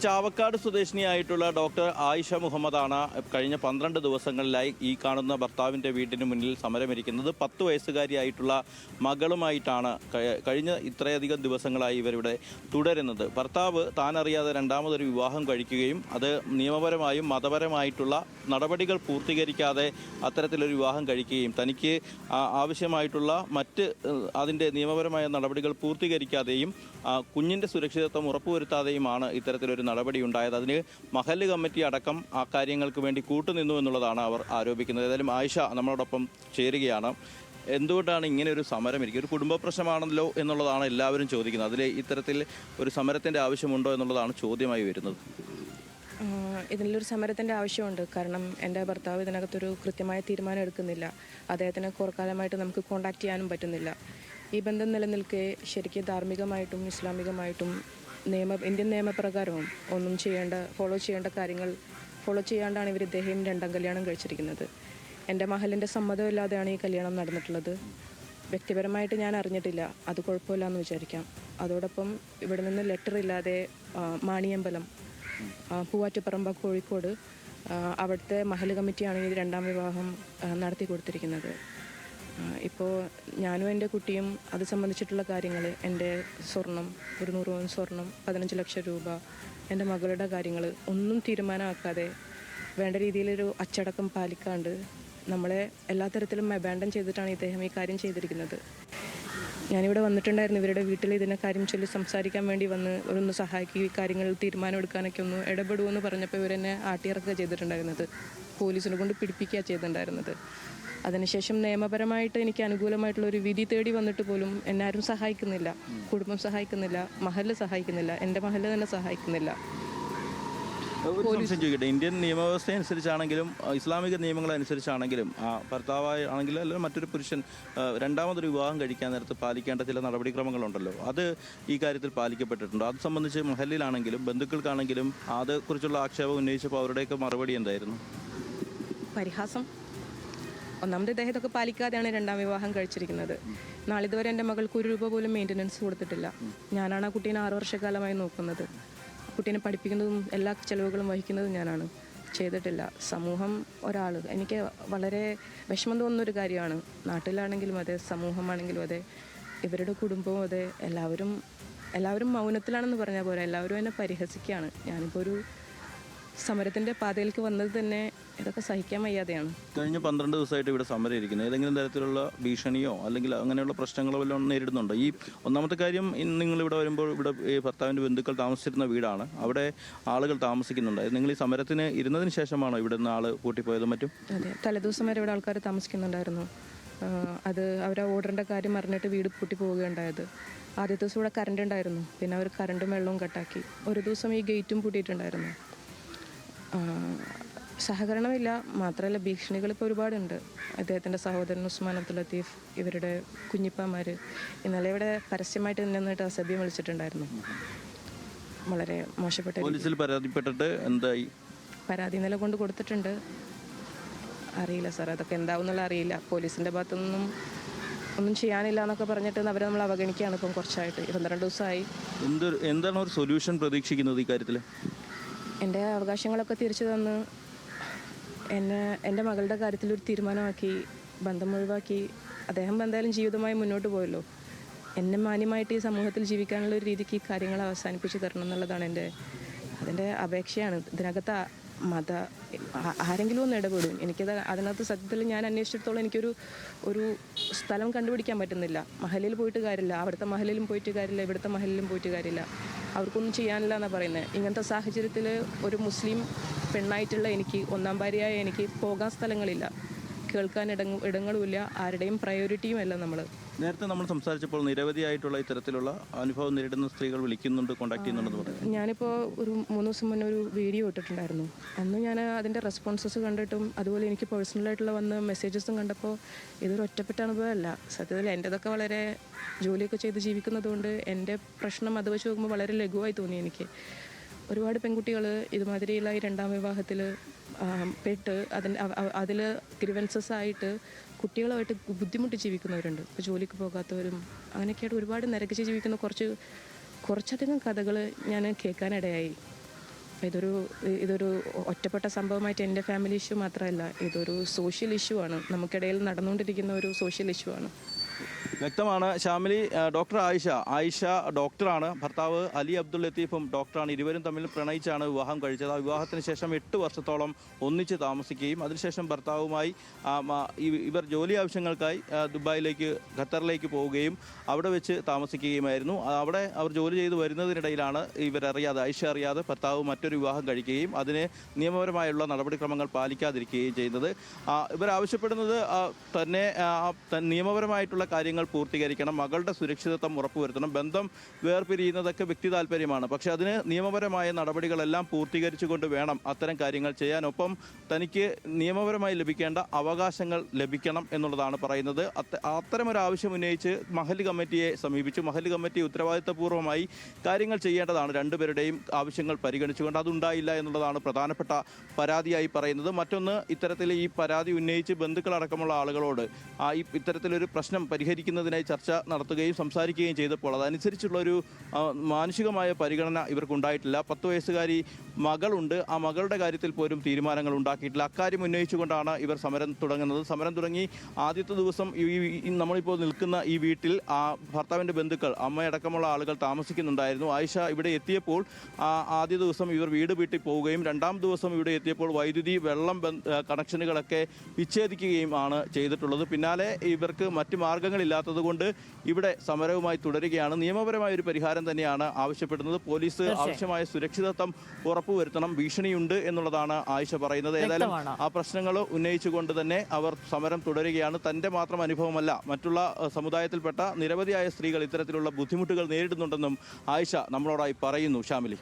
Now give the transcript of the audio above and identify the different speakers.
Speaker 1: Chavakkad സ്വദേശിനിയായിട്ടുള്ള doctor Ayisha മുഹമ്മദാണ് കഴിഞ്ഞ 12 ദിവസങ്ങളിലായി ഈ കാണുന്ന ഭർത്താവിൻ്റെ വീടിന് മുന്നിൽ സമരമിരിക്കുന്നത്. 10 വയസ്സുകാരിയായിട്ടുള്ള മകളുമായിട്ടാണ് കഴിഞ്ഞ ഇത്രയധികം ദിവസങ്ങളായി ഇവരിവിടെ തുടരുന്നത്. ഭർത്താവ് താനറിയാതെ രണ്ടാമതൊരു വിവാഹം കഴിക്കുകയും അത് നിയമപരമായും മതപരമായിട്ടുള്ള നടപടികൾ പൂർത്തീകരിക്കാതെ അത്തരത്തിലൊരു വിവാഹം കഴിക്കുകയും തനിക്ക് ആവശ്യമായിട്ടുള്ള മറ്റ് അതിൻ്റെ നിയമപരമായ നടപടികൾ പൂർത്തീകരിക്കാതെയും കുഞ്ഞിൻ്റെ സുരക്ഷിതത്വം ഉറപ്പുവരുത്താതെയുമാണ് ഇത്തരത്തിലൊരു നടപടി ഉണ്ടായത്. അതിന് മഹല്ല് കമ്മിറ്റി അടക്കം ആ കാര്യങ്ങൾക്ക് വേണ്ടി കൂട്ടുനിന്നു എന്നുള്ളതാണ് അവർ ആരോപിക്കുന്നത്. ഏതായാലും ആയിഷ നമ്മളോടൊപ്പം ചേരുകയാണ്. എന്തുകൊണ്ടാണ് ഇങ്ങനെ ഒരു സമരം ഇരിക്കുക? ഒരു കുടുംബ പ്രശ്നമാണല്ലോ എന്നുള്ളതാണ് എല്ലാവരും ചോദിക്കുന്നത്. അതിൽ ഇത്തരത്തിൽ ഒരു സമരത്തിൻ്റെ ആവശ്യമുണ്ടോ എന്നുള്ളതാണ് ചോദ്യമായി വരുന്നത്.
Speaker 2: ഇതിലൊരു സമരത്തിൻ്റെ ആവശ്യമുണ്ട്. കാരണം എൻ്റെ ഭർത്താവ് ഇതിനകത്തൊരു കൃത്യമായ തീരുമാനം എടുക്കുന്നില്ല. അദ്ദേഹത്തിന് കുറക്കാലമായിട്ട് നമുക്ക് കോൺടാക്റ്റ് ചെയ്യാനും പറ്റുന്നില്ല. ഈ ബന്ധം നിലനിൽക്കെ ശരിക്കും ധാർമ്മികമായിട്ടും ഇസ്ലാമികമായിട്ടും ഇന്ത്യൻ നിയമപ്രകാരവും ഒന്നും ഫോളോ ചെയ്യേണ്ട കാര്യങ്ങൾ ഫോളോ ചെയ്യാണ്ടാണ് ഇദ്ദേഹം രണ്ടാം കല്യാണം കഴിച്ചിരിക്കുന്നത്. എൻ്റെ മഹലിൻ്റെ സമ്മതമില്ലാതെയാണ് ഈ കല്യാണം നടന്നിട്ടുള്ളത്. വ്യക്തിപരമായിട്ട് ഞാൻ അറിഞ്ഞിട്ടില്ല, അത് കുഴപ്പമില്ല എന്ന് വിചാരിക്കാം. അതോടൊപ്പം ഇവിടെ നിന്ന് ലെറ്റർ ഇല്ലാതെ മാണിയമ്പലം, പൂവാറ്റുപറമ്പ, കോഴിക്കോട് അവിടുത്തെ മഹല്ല് കമ്മിറ്റിയാണ് ഈ രണ്ടാം വിവാഹം നടത്തി കൊടുത്തിരിക്കുന്നത്. ഇപ്പോൾ ഞാനും എൻ്റെ കുട്ടിയും അത് സംബന്ധിച്ചിട്ടുള്ള കാര്യങ്ങൾ, എൻ്റെ സ്വർണം, ഒരു 100 പവൻ സ്വർണം, 15 ലക്ഷം രൂപ, എൻ്റെ മകളുടെ കാര്യങ്ങൾ ഒന്നും തീരുമാനമാക്കാതെ വേണ്ട രീതിയിലൊരു അച്ചടക്കം പാലിക്കാണ്ട് നമ്മളെ എല്ലാ തരത്തിലും അബാൻഡൻ ചെയ്തിട്ടാണ് ഇദ്ദേഹം ഈ കാര്യം ചെയ്തിരിക്കുന്നത്. ഞാനിവിടെ വന്നിട്ടുണ്ടായിരുന്നു. ഇവരുടെ വീട്ടിൽ ഇതിനെ കാര്യം ചൊല്ലി സംസാരിക്കാൻ വേണ്ടി ഒന്ന് സഹായിക്കും, ഈ കാര്യങ്ങൾ തീരുമാനമെടുക്കാനൊക്കെ ഒന്ന് ഇടപെടുമെന്ന് പറഞ്ഞപ്പോൾ ഇവരെന്നെ ആട്ടിയിറക്കുക ചെയ്തിട്ടുണ്ടായിരുന്നത്. പോലീസിനെ കൊണ്ട് പിടിപ്പിക്കുക ചെയ്തിട്ടുണ്ടായിരുന്നത്. അതിനുശേഷം നിയമപരമായിട്ട് എനിക്ക് അനുകൂലമായിട്ടുള്ള ഒരു വിധി തേടി വന്നിട്ട് പോലും എന്നെ ആരും സഹായിക്കുന്നില്ല. കുടുംബം സഹായിക്കുന്നില്ല, മഹല്ല് സഹായിക്കുന്നില്ല, എൻ്റെ മഹല്ല് തന്നെ സഹായിക്കുന്നില്ല.
Speaker 1: ഇന്ത്യൻ നിയമവ്യവസ്ഥ അനുസരിച്ചാണെങ്കിലും ഇസ്ലാമിക നിയമങ്ങൾ അനുസരിച്ചാണെങ്കിലും ഭർത്താവായ ആണെങ്കിലും അല്ലെങ്കിൽ മറ്റൊരു പുരുഷൻ രണ്ടാമതൊരു വിവാഹം കഴിക്കാൻ നേരത്ത് പാലിക്കേണ്ട ചില നടപടിക്രമങ്ങളുണ്ടല്ലോ, അത് ഈ കാര്യത്തിൽ പാലിക്കപ്പെട്ടിട്ടുണ്ടോ? അത് സംബന്ധിച്ച് മഹല്ലിലാണെങ്കിലും ബന്ധുക്കൾക്കാണെങ്കിലും അതേക്കുറിച്ചുള്ള ആക്ഷേപം ഉന്നയിച്ചപ്പോൾ അവരുടെയൊക്കെ മറുപടി എന്തായിരുന്നു?
Speaker 2: പരിഹാസം. ഒന്നാമത് ഇദ്ദേഹത്തൊക്കെ പാലിക്കാതെയാണ് രണ്ടാം വിവാഹം കഴിച്ചിരിക്കുന്നത്. നാളിതുവരെ എൻ്റെ മകൾക്ക് 1 രൂപ പോലും മെയിൻ്റനൻസ് കൊടുത്തിട്ടില്ല. ഞാനാണ് ആ കുട്ടീനെ 6 വർഷക്കാലമായി നോക്കുന്നത്. കുട്ടീനെ പഠിപ്പിക്കുന്നതും എല്ലാ ചിലവുകളും വഹിക്കുന്നതും ഞാനാണ്. ചെയ്തിട്ടില്ല. സമൂഹം എനിക്ക് വളരെ വിഷമം തോന്നുന്നൊരു കാര്യമാണ്. നാട്ടിലാണെങ്കിലും അതെ, സമൂഹമാണെങ്കിലും അതെ, ഇവരുടെ കുടുംബവും അതെ, എല്ലാവരും മൗനത്തിലാണെന്ന് പറഞ്ഞാൽ പോരാ, എല്ലാവരും എന്നെ പരിഹസിക്കുകയാണ്. ഞാനിപ്പോൾ ഒരു സമരത്തിൻ്റെ പാതയിലേക്ക് വന്നത് തന്നെ ഇതൊക്കെ സഹിക്കാൻ വയ്യാതെയാണ്.
Speaker 1: കഴിഞ്ഞ 12 ദിവസമായിട്ട് ഇവിടെ സമരം ഇരിക്കുന്നത് ഏതെങ്കിലും തരത്തിലുള്ള ഭീഷണിയോ അല്ലെങ്കിൽ അങ്ങനെയുള്ള പ്രശ്നങ്ങളോ വല്ലതും നേരിടുന്നുണ്ടോ? ഈ ഒന്നാമത്തെ കാര്യം, നിങ്ങളിവിടെ വരുമ്പോൾ ഇവിടെ ഭർത്താവിൻ്റെ ബന്ധുക്കൾ താമസിച്ചിരുന്ന വീടാണ്, അവിടെ ആളുകൾ താമസിക്കുന്നുണ്ട്. നിങ്ങൾ ഈ സമരത്തിന് ഇരുന്നതിന് ശേഷമാണോ ഇവിടെ നിന്ന് ആൾ കൂട്ടിപ്പോയതും മറ്റും?
Speaker 2: അതെ, തലേദിവസം വരെ ഇവിടെ ആൾക്കാർ താമസിക്കുന്നുണ്ടായിരുന്നു. അത് അവർ ഓർഡറിൻ്റെ കാര്യം അറിഞ്ഞിട്ട് വീട് പൂട്ടി പോവുകയുണ്ടായത്. ആദ്യത്തെ ദിവസം ഇവിടെ കറണ്ട് ഉണ്ടായിരുന്നു, പിന്നെ അവർ കറണ്ടും വെള്ളവും കട്ടാക്കി. ഒരു ദിവസം ഈ ഗേറ്റും പൂട്ടിയിട്ടുണ്ടായിരുന്നു. സഹകരണമില്ല, മാത്രമല്ല ഭീഷണികൾ ഇപ്പോൾ ഒരുപാടുണ്ട്. അദ്ദേഹത്തിൻ്റെ സഹോദരൻ ഉസ്മാൻ അബ്ദുൽ ലത്തീഫ്, ഇവരുടെ കുഞ്ഞിപ്പാമാർ ഇന്നലെ ഇവിടെ പരസ്യമായിട്ട് നിന്നിട്ട് അസഭ്യം വിളിച്ചിട്ടുണ്ടായിരുന്നു. വളരെ മോശപ്പെട്ട.
Speaker 1: പോലീസിൽ പരാതിപ്പെട്ടിട്ട് എന്തായി?
Speaker 2: പരാതി ഇന്നലെ കൊണ്ട് കൊടുത്തിട്ടുണ്ട്. അറിയില്ല സാർ, അതൊക്കെ എന്താവുന്നുള്ള അറിയില്ല. പോലീസിൻ്റെ ഭാഗത്തുനിന്നും ഒന്നും ചെയ്യാനില്ല എന്നൊക്കെ പറഞ്ഞിട്ട് അവരെ നമ്മൾ അവഗണിക്കുകയാണ് ഇപ്പം കുറച്ചായിട്ട്. 12 ദിവസമായി.
Speaker 1: എന്താണ് ഒരു സൊല്യൂഷൻ പ്രതീക്ഷിക്കുന്നത് ഈ കാര്യത്തിൽ?
Speaker 2: എൻ്റെ അവകാശങ്ങളൊക്കെ തിരിച്ചു തന്ന് എൻ്റെ മകളുടെ കാര്യത്തിൽ ഒരു തീരുമാനമാക്കി ബന്ധം ഒഴിവാക്കി അദ്ദേഹം എന്തായാലും ജീവിതമായി മുന്നോട്ട് പോയല്ലോ. എന്നെ മാന്യമായിട്ട് ഈ സമൂഹത്തിൽ ജീവിക്കാനുള്ള ഒരു രീതിക്ക് ഈ കാര്യങ്ങൾ അവസാനിപ്പിച്ച് തരണം എന്നുള്ളതാണ് അതിൻ്റെ അപേക്ഷയാണ്. ഇതിനകത്ത് ആരെങ്കിലും ഒന്ന് ഇടപെടും. അതിനകത്ത് സത്യത്തിൽ ഞാൻ അന്വേഷിച്ചിടത്തോളം ഒരു സ്ഥലം കണ്ടുപിടിക്കാൻ പറ്റുന്നില്ല. മഹലിൽ പോയിട്ട് കാര്യമില്ല, അവിടുത്തെ മഹലിലും പോയിട്ട് കാര്യമില്ല, ഇവിടുത്തെ മഹലിലും പോയിട്ട് കാര്യമില്ല. അവർക്കൊന്നും ചെയ്യാനില്ല എന്നാണ് പറയുന്നത്. ഇങ്ങനത്തെ സാഹചര്യത്തിൽ ഒരു മുസ്ലിം പെണ്ണായിട്ടുള്ള എനിക്ക്, ഒന്നാം ഭാര്യയായ എനിക്ക് പോകാൻ സ്ഥലങ്ങളില്ല, കേൾക്കാൻ ഇടങ്ങളുമില്ല, ആരുടെയും പ്രയോറിറ്റിയും അല്ല.
Speaker 1: നേരത്തെ നമ്മൾ സംസാരിച്ചപ്പോൾ നിരവധിയായിട്ടുള്ള ഇത്തരത്തിലുള്ള അനുഭവം നേരിടുന്ന സ്ത്രീകൾ വിളിക്കുന്നുണ്ട്, കോൺടാക്ട് ചെയ്യുന്നുണ്ടെന്ന് പറഞ്ഞു.
Speaker 2: ഞാനിപ്പോൾ ഒരു 3 ദിവസം മുന്നേ ഒരു വീഡിയോ ഇട്ടിട്ടുണ്ടായിരുന്നു. അന്ന് ഞാൻ അതിൻ്റെ റെസ്പോൺസസ് കണ്ടിട്ടും അതുപോലെ എനിക്ക് പേഴ്സണലായിട്ടുള്ള വന്ന മെസ്സേജസും കണ്ടപ്പോൾ ഇതൊരു ഒറ്റപ്പെട്ട അനുഭവമല്ല. സത്യത്തിൽ എൻ്റെതൊക്കെ വളരെ ജോലിയൊക്കെ ചെയ്ത് ജീവിക്കുന്നതുകൊണ്ട് എൻ്റെ പ്രശ്നം അത് വെച്ച് നോക്കുമ്പോൾ വളരെ ലഘുവായി തോന്നി എനിക്ക്. ഒരുപാട് പെൺകുട്ടികൾ ഇതുമാതിരിയുള്ള ഈ രണ്ടാം വിവാഹത്തിൽ പെട്ട് അതിൽ ഗ്രിവൻസസ് ആയിട്ട് കുട്ടികളുമായിട്ട് ബുദ്ധിമുട്ടി ജീവിക്കുന്നവരുണ്ട്. ഇപ്പോൾ ജോലിക്ക് പോകാത്തവരും അങ്ങനെയൊക്കെയായിട്ട് ഒരുപാട് നരകിച്ച് ജീവിക്കുന്ന കുറച്ചധികം കഥകൾ ഞാൻ കേൾക്കാനിടയായി. അപ്പോൾ ഇതൊരു ഒറ്റപ്പെട്ട സംഭവമായിട്ട് എൻ്റെ ഫാമിലി ഇഷ്യൂ മാത്രമല്ല, ഇതൊരു സോഷ്യൽ ഇഷ്യൂ ആണ്, നമുക്കിടയിൽ നടന്നുകൊണ്ടിരിക്കുന്ന ഒരു സോഷ്യൽ ഇഷ്യൂ ആണ്.
Speaker 1: വ്യക്തമാണ് ഷാമിലി. ഡോക്ടർ ആയിഷ ഡോക്ടറാണ്, ഭർത്താവ് അലി അബ്ദുൾ ലത്തീഫും ഡോക്ടറാണ്. ഇരുവരും തമ്മിൽ പ്രണയിച്ചാണ് വിവാഹം കഴിച്ചത്. ആ വിവാഹത്തിന് ശേഷം 8 വർഷത്തോളം ഒന്നിച്ച് താമസിക്കുകയും അതിനുശേഷം ഭർത്താവുമായി ഇവർ ജോലി ആവശ്യങ്ങൾക്കായി ദുബായിലേക്ക്, ഖത്തറിലേക്ക് പോവുകയും അവിടെ വെച്ച് താമസിക്കുകയുമായിരുന്നു. അവിടെ അവർ ജോലി ചെയ്ത് വരുന്നതിനിടയിലാണ് ആയിഷ അറിയാതെ ഭർത്താവ് മറ്റൊരു വിവാഹം കഴിക്കുകയും അതിന് നിയമപരമായുള്ള നടപടിക്രമങ്ങൾ പാലിക്കാതിരിക്കുകയും ചെയ്യുന്നത്. ഇവർ ആവശ്യപ്പെടുന്നത് തന്നെ നിയമപരമായിട്ടുള്ള കാര്യങ്ങൾ പൂർത്തീകരിക്കണം, മകളുടെ സുരക്ഷിതത്വം ഉറപ്പുവരുത്തണം. ബന്ധം വേർപിരിയുന്നതൊക്കെ വ്യക്തി താല്പര്യമാണ്, പക്ഷേ അതിന് നിയമപരമായ നടപടികളെല്ലാം പൂർത്തീകരിച്ചുകൊണ്ട് വേണം അത്തരം കാര്യങ്ങൾ ചെയ്യാൻ. ഒപ്പം തനിക്ക് നിയമപരമായി ലഭിക്കേണ്ട അവകാശങ്ങൾ ലഭിക്കണം എന്നുള്ളതാണ് പറയുന്നത്. അത്തരമൊരു ആവശ്യം ഉന്നയിച്ച് മഹല്ല് കമ്മിറ്റിയെ സമീപിച്ചു. മഹല്ല് കമ്മിറ്റി ഉത്തരവാദിത്തപൂർവ്വമായി കാര്യങ്ങൾ ചെയ്യേണ്ടതാണ്. രണ്ടുപേരുടെയും ആവശ്യങ്ങൾ പരിഗണിച്ചുകൊണ്ട് അതുണ്ടായില്ല എന്നുള്ളതാണ് പ്രധാനപ്പെട്ട പരാതിയായി പറയുന്നത്. മറ്റൊന്ന്, ഇത്തരത്തിൽ ഈ പരാതി ഉന്നയിച്ച് ബന്ധുക്കളടക്കമുള്ള ആളുകളോട് ഇത്തരത്തിലൊരു പ്രശ്നം പരിഹരിക്കുന്നതിനായി ചർച്ച നടത്തുകയും സംസാരിക്കുകയും ചെയ്തപ്പോൾ അതനുസരിച്ചുള്ളൊരു മാനുഷികമായ പരിഗണന ഇവർക്കുണ്ടായിട്ടില്ല. 10 വയസ്സുകാരി മകളുണ്ട്, ആ മകളുടെ കാര്യത്തിൽ പോലും തീരുമാനങ്ങൾ ഉണ്ടാക്കിയിട്ടില്ല. അക്കാര്യം ഉന്നയിച്ചുകൊണ്ടാണ് ഇവർ സമരം തുടങ്ങുന്നത്. സമരം തുടങ്ങി ആദ്യത്തെ ദിവസം നമ്മളിപ്പോൾ നിൽക്കുന്ന ഈ വീട്ടിൽ ഭർത്താവിൻ്റെ ബന്ധുക്കൾ, അമ്മയടക്കമുള്ള ആളുകൾ താമസിക്കുന്നുണ്ടായിരുന്നു. ആയിഷ ഇവിടെ എത്തിയപ്പോൾ ആദ്യ ദിവസം ഇവർ വീട് വീട്ടിൽ പോവുകയും 2ാം ദിവസം ഇവിടെ എത്തിയപ്പോൾ വൈദ്യുതി, വെള്ളം കണക്ഷനുകളൊക്കെ വിച്ഛേദിക്കുകയും ആണ് ചെയ്തിട്ടുള്ളത്. പിന്നാലെ ഇവർക്ക് മറ്റ് മാർഗങ്ങളില്ലാത്തത് കൊണ്ട് ഇവിടെ സമരവുമായി തുടരുകയാണ്. നിയമപരമായ ഒരു പരിഹാരം തന്നെയാണ് ആവശ്യപ്പെടുന്നത്. പോലീസ് ആവശ്യമായ സുരക്ഷിതത്വം ഉറപ്പുവരുത്തണം, ഭീഷണിയുണ്ട് എന്നുള്ളതാണ് ആയിഷ പറയുന്നത്. ഏതായാലും ആ പ്രശ്നങ്ങൾ ഉന്നയിച്ചുകൊണ്ട് തന്നെ അവർ സമരം തുടരുകയാണ്. തൻ്റെ മാത്രം അനുഭവമല്ല, മറ്റുള്ള സമുദായത്തിൽപ്പെട്ട നിരവധിയായ സ്ത്രീകൾ ഇത്തരത്തിലുള്ള ബുദ്ധിമുട്ടുകൾ നേരിടുന്നുണ്ടെന്നും ആയിഷ നമ്മളോടായി പറയുന്നു. ഷാമിലി.